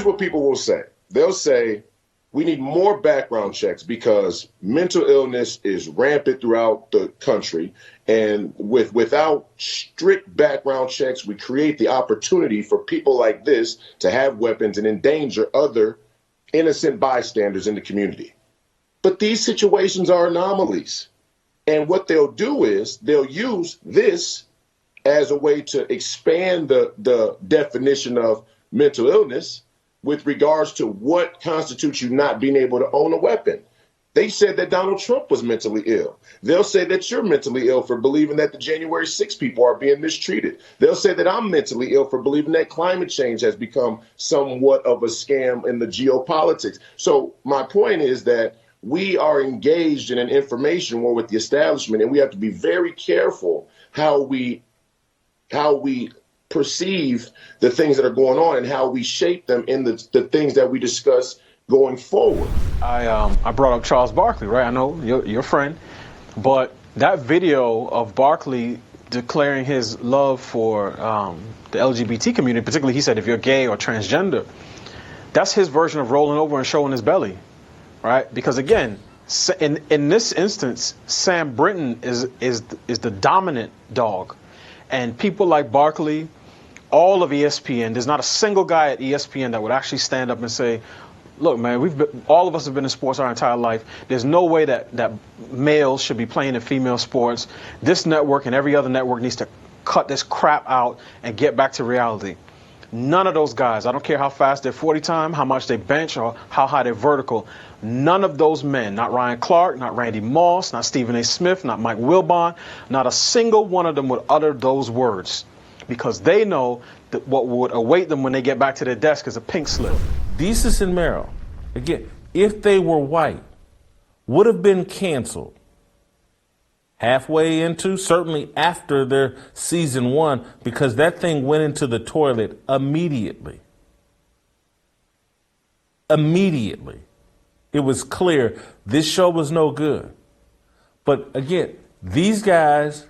here's what people will say. They'll say, we need more background checks because mental illness is rampant throughout the country. And without strict background checks, we create the opportunity for people like this to have weapons and endanger other innocent bystanders in the community. But these situations are anomalies. And what they'll do is they'll use this as a way to expand the definition of mental illness with regards to what constitutes you not being able to own a weapon. They said that Donald Trump was mentally ill. They'll say that you're mentally ill for believing that the January 6 people are being mistreated. They'll say that I'm mentally ill for believing that climate change has become somewhat of a scam in the geopolitics. So my point is that we are engaged in an information war with the establishment, and we have to be very careful how we perceive the things that are going on and how we shape them in the things that we discuss going forward. I brought up Charles Barkley, right? I know your friend, but that video of Barkley declaring his love for the LGBT community, particularly he said if you're gay or transgender, that's his version of rolling over and showing his belly, right? Because again, in this instance, Sam Brinton is the dominant dog, and people like Barkley, all of ESPN, there's not a single guy at ESPN that would actually stand up and say, look, man, all of us have been in sports our entire life. There's no way that males should be playing in female sports. This network and every other network needs to cut this crap out and get back to reality. None of those guys, I don't care how fast their 40 time, how much they bench, or how high they're vertical, none of those men, not Ryan Clark, not Randy Moss, not Stephen A. Smith, not Mike Wilbon, not a single one of them would utter those words, because they know that what would await them when they get back to their desk is a pink slip. Desus and Mero, again, if they were white, would have been canceled halfway into, certainly after their season 1, because that thing went into the toilet immediately. Immediately. It was clear this show was no good. But again, these guys,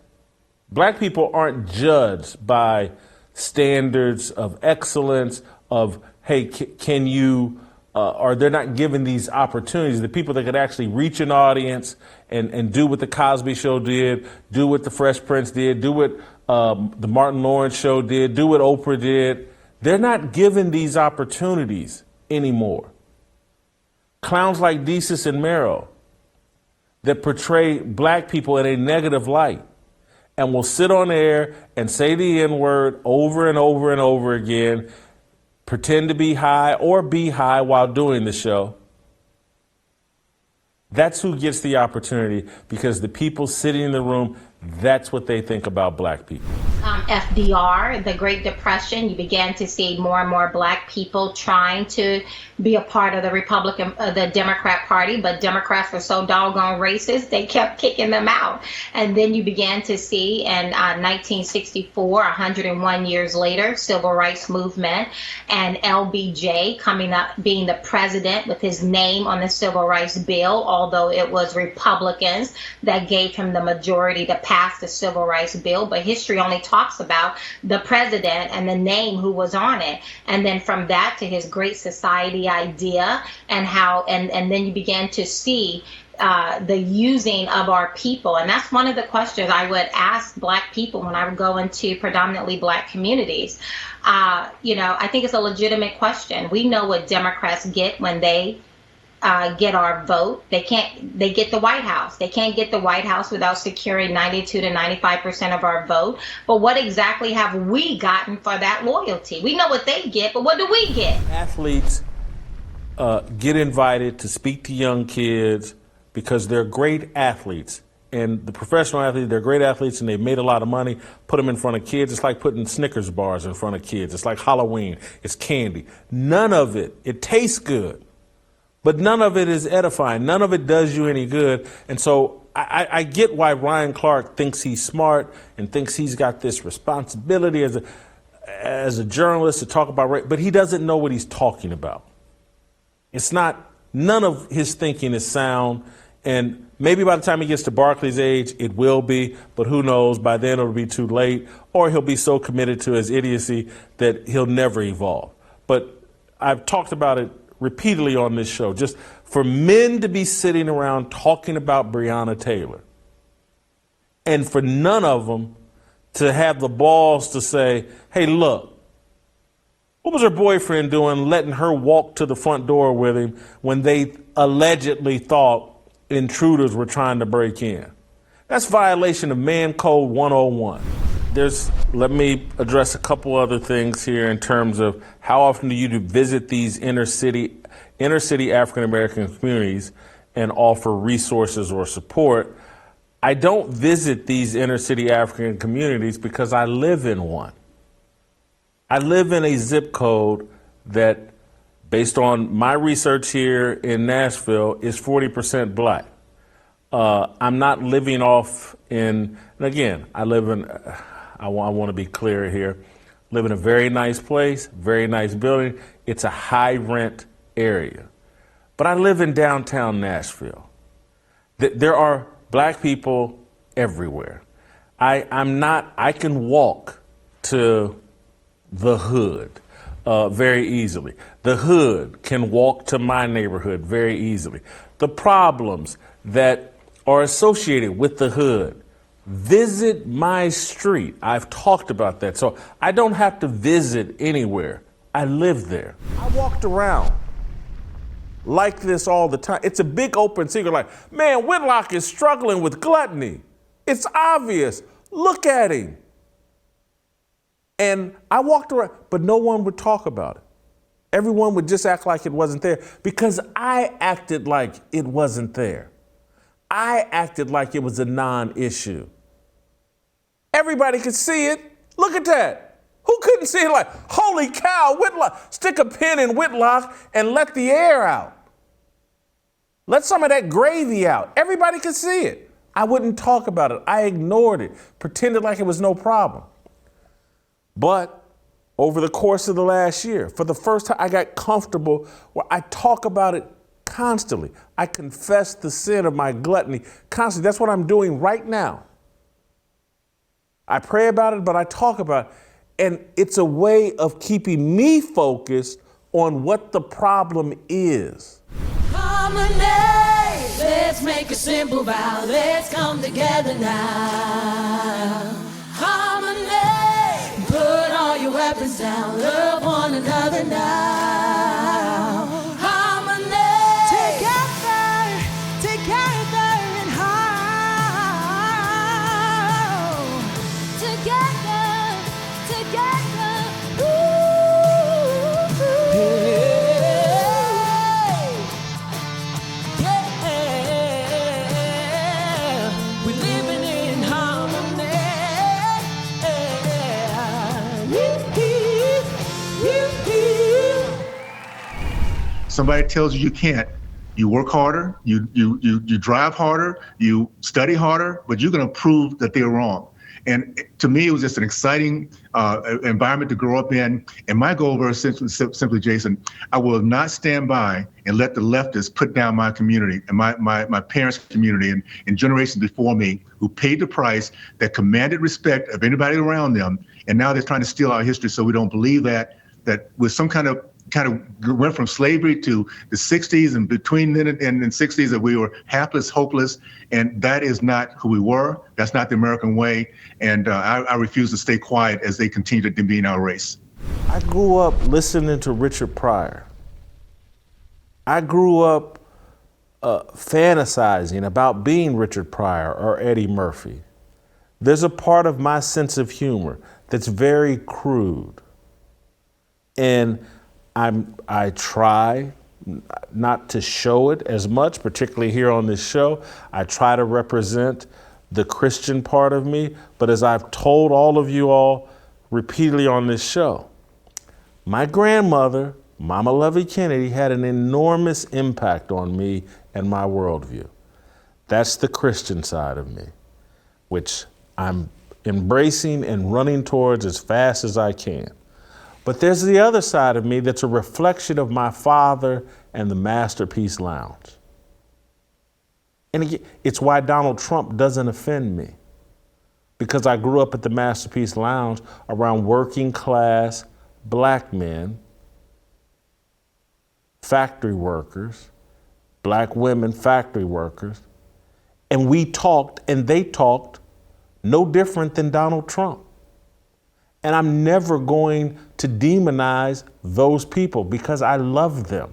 black people aren't judged by standards of excellence, of, hey, can you, or they're not given these opportunities. The people that could actually reach an audience and do what the Cosby Show did, do what the Fresh Prince did, do what the Martin Lawrence Show did, do what Oprah did. They're not given these opportunities anymore. Clowns like Desus and Mero that portray black people in a negative light and will sit on air and say the N-word over and over and over again, pretend to be high or be high while doing the show. That's who gets the opportunity, because the people sitting in the room, that's what they think about black people. FDR, the Great Depression, you began to see more and more black people trying to be a part of the Democrat Party, but Democrats were so doggone racist, they kept kicking them out. And then you began to see in 1964, 101 years later, civil rights movement, and LBJ coming up, being the president with his name on the civil rights bill, although it was Republicans that gave him the majority to pass the civil rights bill. But history only talks about the president and the name who was on it. And then from that to his Great Society idea, and how, and then you began to see the using of our people. And that's one of the questions I would ask black people when I would go into predominantly black communities. I think it's a legitimate question. We know what Democrats get when they get our vote. They get the White House. They can't get the White House without securing 92 to 95% of our vote. But what exactly have we gotten for that loyalty? We know what they get, but what do we get? Athletes get invited to speak to young kids because they're great athletes. And the professional athletes, they're great athletes and they've made a lot of money. Put them in front of kids. It's like putting Snickers bars in front of kids. It's like Halloween. It's candy. None of it tastes good. But none of it is edifying. None of it does you any good. And so I get why Ryan Clark thinks he's smart and thinks he's got this responsibility as a journalist to talk about race, but he doesn't know what he's talking about. None of his thinking is sound. And maybe by the time he gets to Barkley's age, it will be, but who knows, by then it'll be too late, or he'll be so committed to his idiocy that he'll never evolve. But I've talked about it repeatedly on this show, just for men to be sitting around talking about Breonna Taylor and for none of them to have the balls to say, hey, look, what was her boyfriend doing letting her walk to the front door with him when they allegedly thought intruders were trying to break in? That's violation of Man Code 101. Let me address a couple other things here in terms of how often do you visit these inner city African American communities and offer resources or support. I don't visit these inner city African communities because I live in one. I live in a zip code that, based on my research here in Nashville, is 40% black. I'm not living off and again, I want to be clear here, live in a very nice place, very nice building. It's a high rent area. But I live in downtown Nashville. There are black people everywhere. I can walk to the hood very easily. The hood can walk to my neighborhood very easily. The problems that are associated with the hood, visit my street. I've talked about that. So I don't have to visit anywhere. I live there. I walked around like this all the time. It's a big open secret. Like, man, Whitlock is struggling with gluttony. It's obvious. Look at him. And I walked around, but no one would talk about it. Everyone would just act like it wasn't there because I acted like it wasn't there. I acted like it was a non-issue. Everybody could see it. Look at that. Who couldn't see it? Like, holy cow, Whitlock, stick a pin in Whitlock and let the air out. Let some of that gravy out. Everybody could see it. I wouldn't talk about it. I ignored it, pretended like it was no problem. But over the course of the last year, for the first time, I got comfortable where I talk about it constantly. I confess the sin of my gluttony constantly. That's what I'm doing right now. I pray about it, but I talk about it. And it's a way of keeping me focused on what the problem is. Harmony, let's make a simple vow. Let's come together now. Harmony, put all your weapons down. Love one another now. Harmony, together and how. Together, ooh, yeah. We're living in harmony. Somebody tells you you can't. You work harder, you drive harder, you study harder, but you're going to prove that they're wrong. And to me, it was just an exciting environment to grow up in. And my goal was simply, Jason, I will not stand by and let the leftists put down my community and my parents' community and generations before me who paid the price, that commanded respect of anybody around them. And now they're trying to steal our history so we don't believe that with some kind of went from slavery to the 60s and between then and the 60s that we were hapless, hopeless, and that is not who we were. That's not the American way, and I refuse to stay quiet as they continue to demean our race. I grew up listening to Richard Pryor. I grew up fantasizing about being Richard Pryor or Eddie Murphy. There's a part of my sense of humor that's very crude, and I try not to show it as much, particularly here on this show. I try to represent the Christian part of me, but as I've told all of you all repeatedly on this show, my grandmother, Mama Lovey Kennedy, had an enormous impact on me and my worldview. That's the Christian side of me, which I'm embracing and running towards as fast as I can. But there's the other side of me that's a reflection of my father and the Masterpiece Lounge. And again, it's why Donald Trump doesn't offend me, because I grew up at the Masterpiece Lounge around working class black men factory workers, black women factory workers, and we talked and they talked no different than Donald Trump. And I'm never going to demonize those people because I love them.